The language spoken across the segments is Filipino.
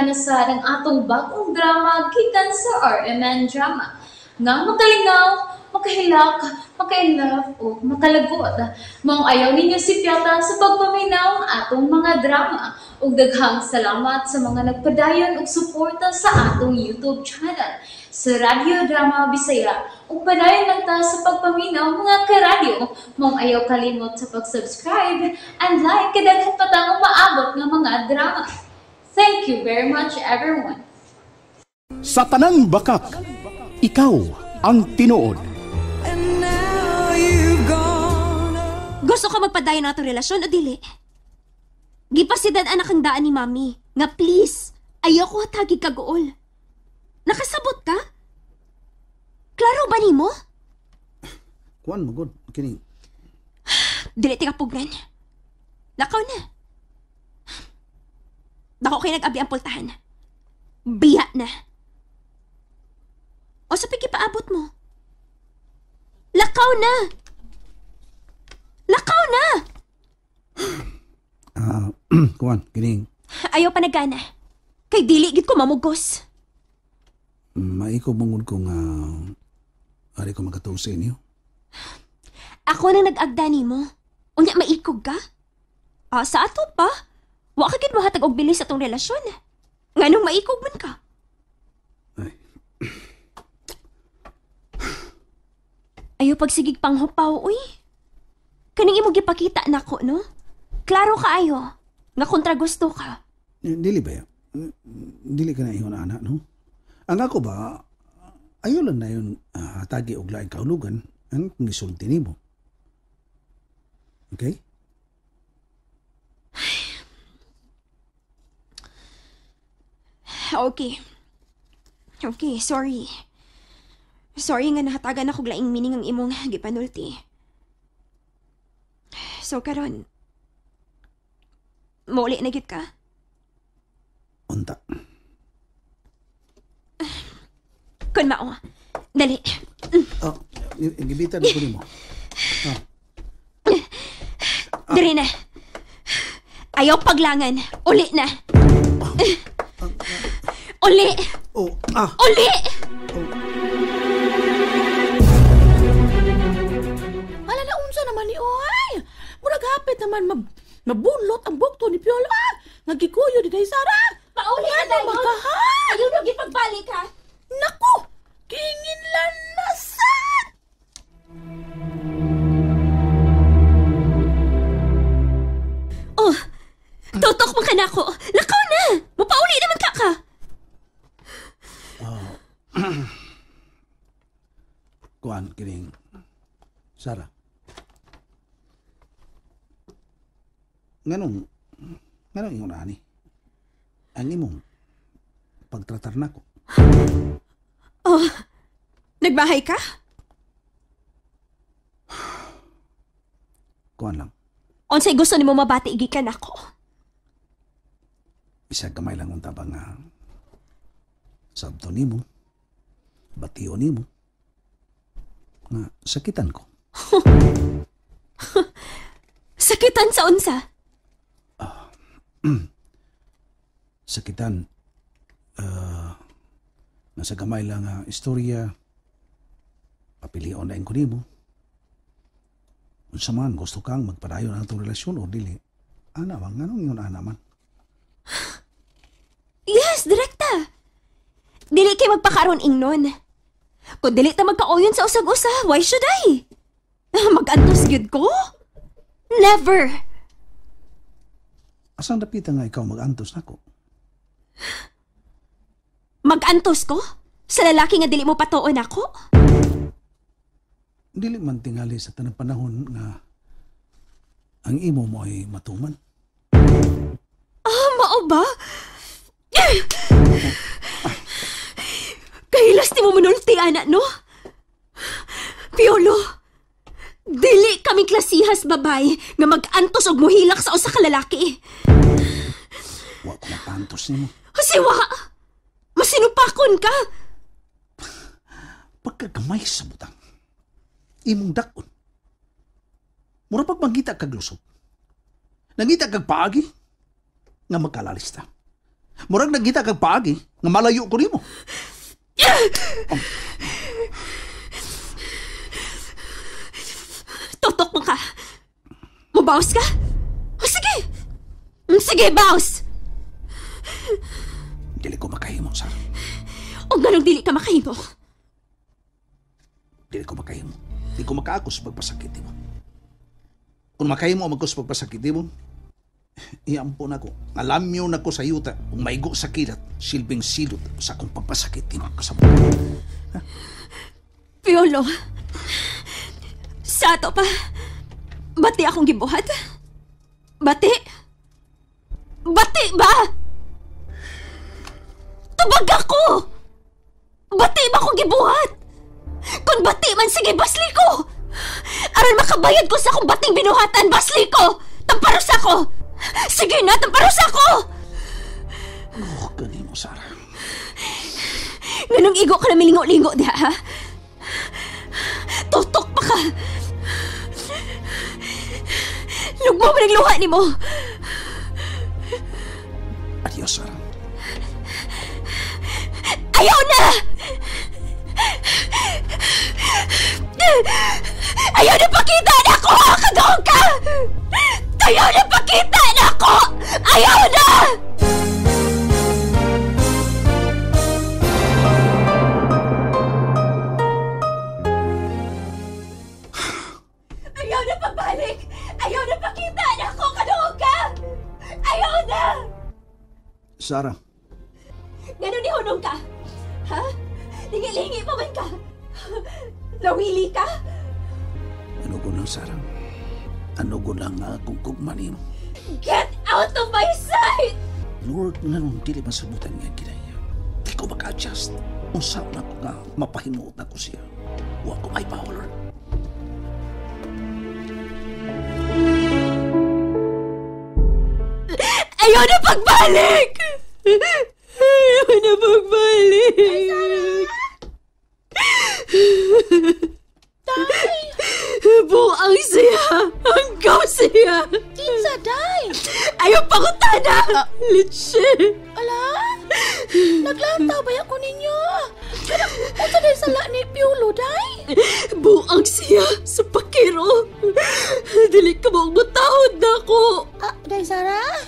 na sa ng atong bagong drama gikan sa RMN Drama. Nga makalingaw, makahilak, maka-inlove, o makalagot. Maong ayaw ninyo si Piota sa pagpaminaw ang atong mga drama. Ug daghang salamat sa mga nagpadayon ug suporta sa atong YouTube channel sa Radio Drama Bisaya. Ug padayon lang ta sa pagpaminaw mga karadyo. Maong ayaw kalimot sa pag-subscribe and like kadaghan pa tang maabot nga mga drama. Thank you very much everyone. Sa tanang bakak, ikaw ang tinuod. Gusto ka magpadayon na itong relasyon o dili? Gipasidan anak ang daan ni Mami. Nga please, ayoko hatagi kagool. Nakasabot ka? Klaro ba ni mo? Kuan mo, God. Kini. Dili ti kapugnan. Lakaw na. Dako kayo nag-abi ang pultahan. Biya na. O sa paabot mo. Lakaw na! Lakaw na! Kuan, kining. Ayaw pa nagana. Kay dili gid ko mamugos. Maiko mangod ko nga ari ko magatong sa inyo. Ako nang nag-agda nimo. Unya maikog ka? Sa ato pa? Wa ka gid mahatag og bilis sa tong relasyon. Nganong maikog man ka? Ay. Ayaw pagsigig panghupaw, uy. Kaning imo gipakita nako, no? Klaro kaayo nga kontra gusto ka. Dili ba? Dili ka na iyon anak, no? Ang ako ba, ayaw lang na yun tagi og laing kahulugan ang gisulti nimo. Okay? Okay, sorry. Sorry nga nahatagan ako laing meaning ang imong gipanulti. So karon, mauli na gid ka? Unta. Kun mao. Dali. Oh, gibitan ko nimo. Diri na. Ayaw paglangan. Uli na. Uli! Oh, Uli! Hala na unsa naman ni Oy. Murag hapit naman mabunlot ang bukto ni Piola. Nagikuyo di day Sara. Pauli na Ano ba ha? Ayaw na gipagbalik ha. Naku! Kingin lanasan! Oh! Tutok man ka na ako. Lakaw na! Mapauli naman ka! Kuan, kining. Sara. Nganong ingon ani? Ang imong pagtratar nako. Oh! Nagbahay ka? Kuan lang. Unsay gusto nimo mabati igikan ako? Bisag kamay lang unta ba nga sabto nimo, batiyo nimo, nga sakitan ko. Sakitan sa unsa? Sakitan, nasa gamay lang nga istorya, papilion na ko nimo. Unsa man, gusto kang magpadayon ang itong relasyon o dili? Ana bang, anong yun ana man? Yes, direkta. Dili kay magpakaroon ingnon. Kung dili ta magkauyon sa usag-usa, why should I? Mag-antos gyud ko? Never. Asang dapita nga ikaw mag-antos nako? Mag-antos ko? Sa lalaki nga dili mo patuon ako? Dili man tingali sa tanang panahon nga ang imo mo ay matuman. Mao ba? Kahilas ti mo manulti, anak, no? Piolo, dili kaming klasihas babay nga mag-antos og muhilak sa usa ka lalaki. Wa ko mapantos nimo. Siwa! Masinupakon ka! Pagkagamay sa butang, imong dakon. Mura pag mangita kag lusot. Nangita kag paagi nga magkalalista. Murag nagkita kag paagi, nga malayo ko nimo. Tutok mo ka. Mabawas ka? O sige. Sige, bawas. Dili ko makahimo, Sarah. O ganong dili ka makahimo. Dili ko makahimo. Di ko makaakos pagpasakit mo. Kung makahimo magkos pagpasakit mo, iampon ako. Alamyo na ko sa yuta kung maigo sa kilat, silbing silot sa akong pagpasakit mo kasama. Piolo, sa ato pa, bati akong gibuhat? Bati? Bati ba? Tubag ako! Bati ba akong gibuhat? Kung bati man, sige, basli ko! Aron makabayad ko sa akong bating binuhatan, basli ko! Tamparos ako! Sige na, tamparos ako! Oh, galing mo, Sarah. Nganong igo ka na milingo-lingo diha, ha? Tutok pa ka! Lugmo mo ng luha ni mo! Adios, Sarah. Ayaw na! Ayaw na pakita na ako! Kadong ka! Ayaw na pakita na ako! Ayaw na! Ayaw na pagbalik! Ayaw na pakita na ako! Kadong ka! Ayaw na! Sarah, Ganon ni hunong ka? Ha? Lingi-lingi pa man ka? Nawili ka? ano ko lang, Sarah? Ano ko lang nga kung kugmanin mo? Get out of my sight! Lord, nga nung dili masabutan niya ginaya. Di ko maka-adjust. Usaw na ko nga mapahinuot na ko siya. Huwag ko may power. Ayaw na pagbalik! Ayaw na pagbalik! Buang siya! Hanggaw siya! Kinsa, day? Ayaw pangutana! Litsi! Ala? Naglantaw ba ako ninyo? Pero, unsa day sala ni Piolo, day? Buang siya sa pakiro! Dili ka mong matahod na ako! Day Sarah?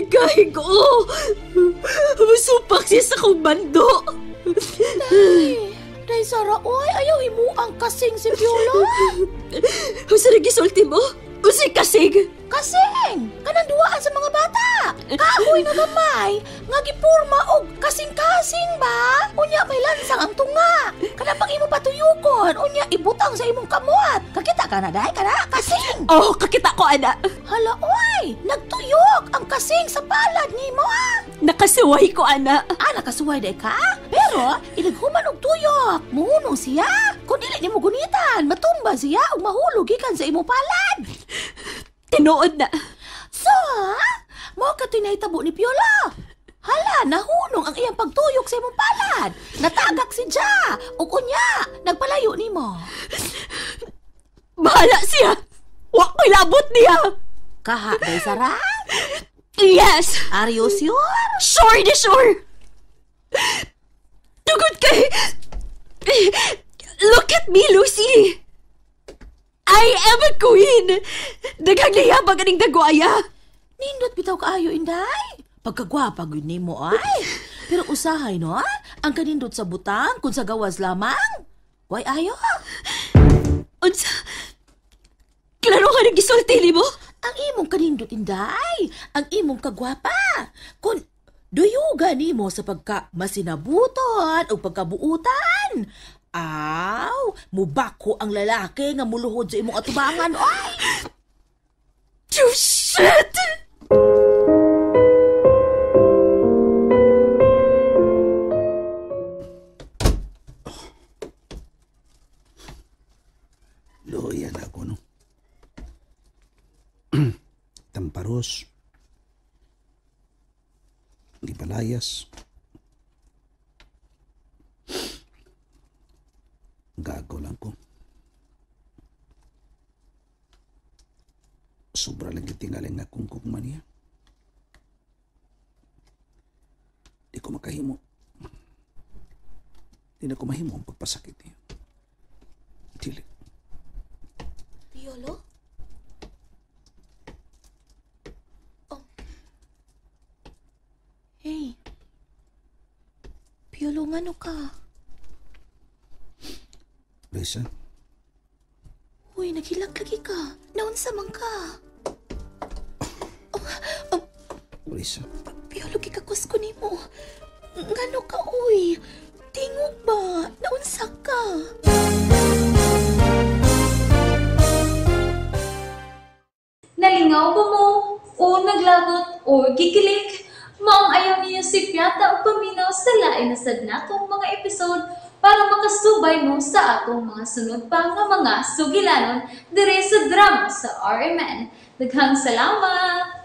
Kahit ko! Masupak siya sa kong bando! Day Sarah, oy, ayaw himuang kasing si Piolo. Usa na gisulti mo? Usa kasig! Kasing! Kanang duwaan sa mga bata! Kahoy na gamay! Nga gipurma og kasing-kasing ba? Unya may lansang ang tunga! Kanang pang imo patuyukon! Unya ibutang sa imong kamot! Kakita ka na, day? Kana? Kasing! Oh, kakita ko, ana! Hala, oy! Nagtuyok ang kasing sa palad ni mo, ah! Nakasuway ko, ana! Nakasuway day ka? Pero, inaghuman og tuyok! Muhunong siya! Kung dili ni mo gunitan, matumba siya o mahulog ikan sa imong palad! Tinuod na! So, mo ka tinahitabo ni Piolo. Hala, nahunong ang iyang pagtuyok sa imong palad. Natagak si Ja. O kunya, nagpalayo ni mo. Bahala siya! Wa ko'y labot niya! Kaha, day Sarah? Yes! Are you sure? Sure na sure! Tugod kay... Look at me, Lucy! I am a queen! Daghang liyabag aning dagwaya! Nindot bitaw kaayo, Inday. Pagkagwapa gud nimo ay. Pero usahay no, ang kanindot sa butang kung sa gawas lamang. Why ayo? Unsa? Klaro ka nang gisulti mo? Ang imong kanindot, Inday. Ang imong kagwapa. Kung duyuga nimo sa pagka masinabuton o pagkabuutan. Aw, mubako ang lalaki nga muluhod sa imong atubangan, oy! You shit! Loyan ako, no? Tamparos. Gipalayas. Gago lang ko. Sobra lang itingaling na kung kukman niya. Di ko makahimo. Di na ko mahimo ang pagpasakit niyo. Dili. Piolo? Oh. Hey. Piolo, ngano ka? Risa, Uy, naghilag lagi ka. Naunsa man ka? Risa, Piolo, kikakus ko nimo. Ngano ka, uy? Tingog ba? Naunsa ka? Nalingaw ba mo? O naglagot? O gikilig? Maong ayaw niyo si Piata o paminaw sa lain na sad natong mga episode para makasubay mo sa atong mga sunod pa nga mga sugilanon dire sa drama sa RMN. Daghang salamat!